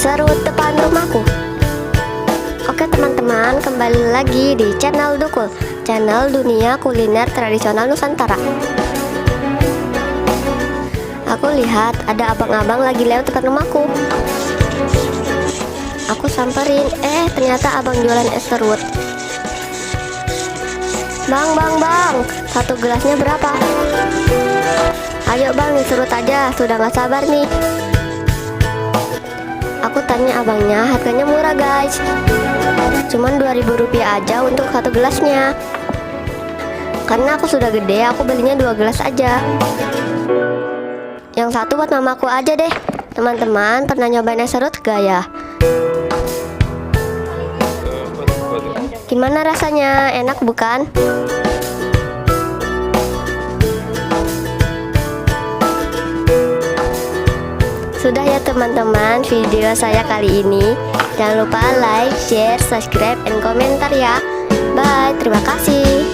es serut depan rumahku. Oke teman-teman, kembali lagi di channel Dukul, channel dunia kuliner tradisional Nusantara. Aku lihat ada abang-abang lagi lewat depan rumahku. Aku samperin, ternyata abang jualan es serut. Bang, satu gelasnya berapa? Ayo bang, diserut aja, sudah gak sabar nih. Aku tanya abangnya, harganya murah guys, cuman 2.000 rupiah aja untuk satu gelasnya. Karena aku sudah gede, aku belinya 2 gelas aja. Yang satu buat mamaku aja deh. Teman-teman pernah nyobain es serut gak ya? Gimana rasanya? Enak bukan? Sudah ya teman-teman video saya kali ini. Jangan lupa like, share, subscribe, dan komentar ya. Bye, terima kasih.